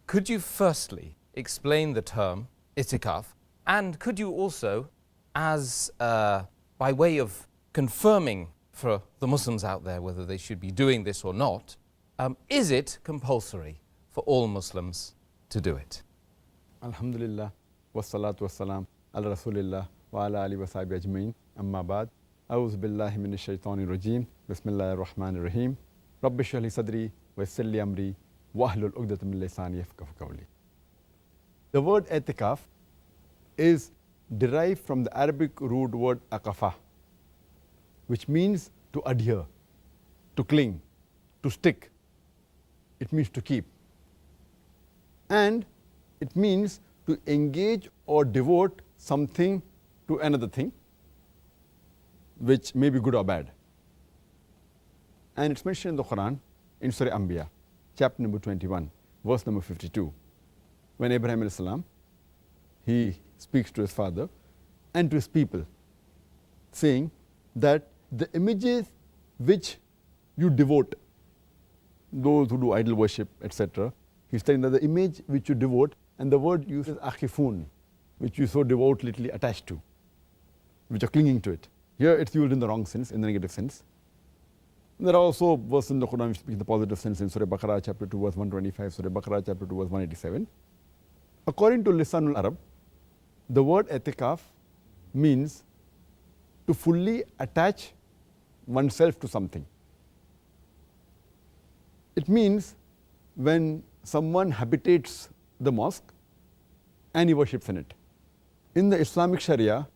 could you firstly explain the term itikaf, and could you also, as by way of confirming for the Muslims out there whether they should be doing this or not, is it compulsory for all Muslims to do it? Alhamdulillah, wassalatu wassalam ala rasulillah wa ala alihi wa sahbihi ajma'in, amma ba'd. A'udhu billahi minash shaitani rajim, bismillahir rahmanir rahim, rabbi shrah li sadri wa yassir li amri wa ahlul 'uqdatam min lisani yafqahu qawli. The word i'tikaf is derived from the Arabic root word aqafa, which means to adhere, to cling, to stick. It means to keep. And it means to engage or devote something to another thing, which may be good or bad. And it's mentioned in the Qur'an in Surah Anbiya, chapter number 21, verse number 52. When Abraham alayhi salam, he speaks to his father and to his people, saying that the images which you devote, those who do idol worship, etc., he's telling that the image which you devote, and the word used is akhifun, which you so devotedly attached to, which are clinging to it. Here it's used in the wrong sense, in the negative sense. There are also verses in the Quran which speak in the positive sense in Surah Baqarah chapter 2 verse 125, Surah Baqarah chapter 2 verse 187. According to Lisanul Arab, the word i'tikaf means to fully attach oneself to something. It means when someone habitates the mosque and he worships in it. In the Islamic Sharia,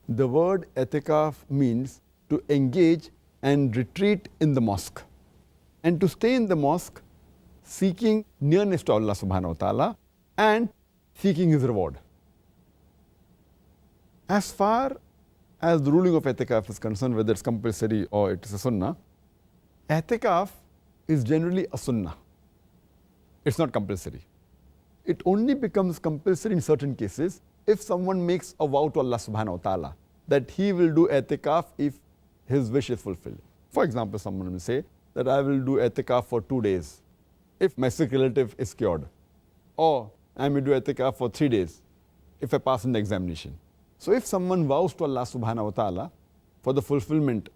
the word i'tikaf means to engage and retreat in the mosque and to stay in the mosque seeking nearness to Allah subhanahu wa ta'ala and seeking His reward. As far as the ruling of i'tikaf is concerned, whether it's compulsory or it is a sunnah, i'tikaf is generally a sunnah. It's not compulsory. It only becomes compulsory in certain cases if someone makes a vow to Allah subhanahu wa ta'ala that he will do i'tikaf if his wish is fulfilled. For example, someone will say that I will do i'tikaf for 2 days if my sick relative is cured, or I may do i'tikaf for 3 days if I pass in the examination. So if someone vows to Allah subhanahu wa ta'ala for the fulfillment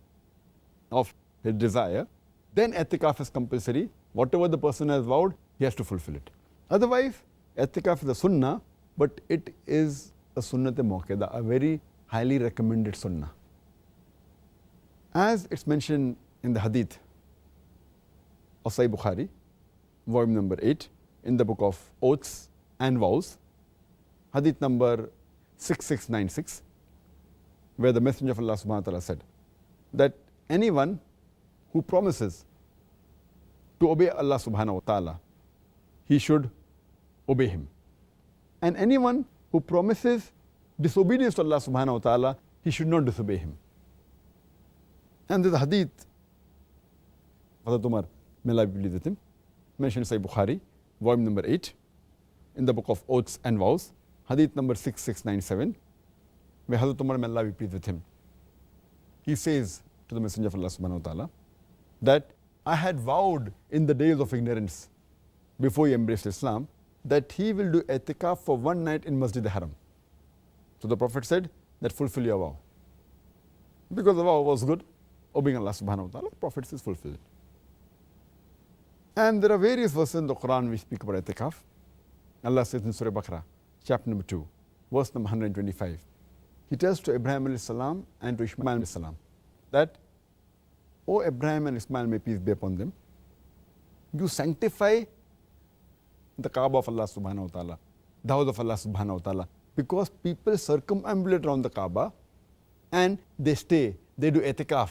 of his desire, then i'tikaf is compulsory. Whatever the person has vowed, he has to fulfill it. Otherwise, i'tikaf is a sunnah, but it is a sunnat-e-muakkada, a very highly recommended sunnah. As it's mentioned in the hadith of Sahih Bukhari, volume number 8, in the book of Oaths and Vows, hadith number 6696, where the Messenger of Allah subhanahu wa ta'ala said that anyone who promises to obey Allah subhanahu wa ta'ala, he should obey him. And anyone who promises disobedience to Allah subhanahu wa ta'ala, he should not disobey him. And there's a hadith, Hazrat Umar, may Allah be pleased with him, mentioned in Sahih Bukhari, volume number 8, in the book of Oaths and Vows, hadith number 6697, where Hazrat Umar, may Allah be pleased with him, he says to the Messenger of Allah subhanahu wa ta'ala that I had vowed in the days of ignorance before he embraced Islam that he will do i'tikaf for 1 night in Masjid al-Haram. So the Prophet said that fulfill your vow. Because the vow was good, obeying Allah subhanahu wa ta'ala, the Prophet says fulfill it. And there are various verses in the Quran which speak about i'tikaf. Allah says in Surah Baqarah, chapter number 2, verse number 125. He tells to Abraham alayhi salam and to Ishmael alayhi salam that, O Abraham and Ismail, may peace be upon them, you sanctify the Kaaba of Allah subhanahu wa ta'ala, the house of Allah subhanahu wa ta'ala, because people circumambulate around the Kaaba and they stay, they do i'tikaf,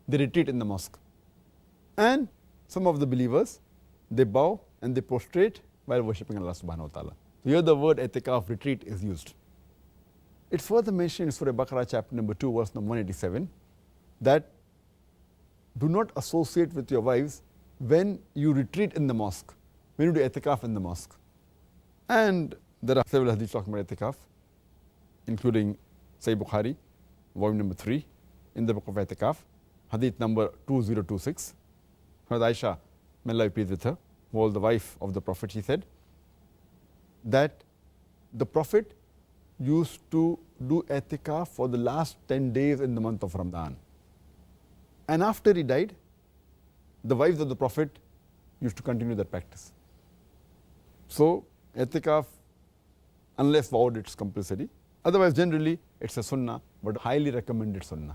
they retreat in the mosque. And some of the believers, they bow and they prostrate while worshipping Allah subhanahu wa ta'ala. Here the word i'tikaf, retreat, is used. It's further mentioned in Surah Baqarah chapter number 2 verse number 187 that do not associate with your wives when you retreat in the mosque, when you do i'tikaf in the mosque. And there are several hadiths talking about i'tikaf, including Sahih Bukhari, volume number 3, in the book of i'tikaf, hadith number 2026. Hazrat Aisha, may Allah be pleased with her, who was the wife of the Prophet, she said that the Prophet used to do i'tikaf for the last 10 days in the month of Ramadan. And after he died, the wives of the Prophet used to continue that practice. So i'tikaf, unless vowed, it's compulsory. Otherwise, generally, it's a sunnah, but highly recommended sunnah.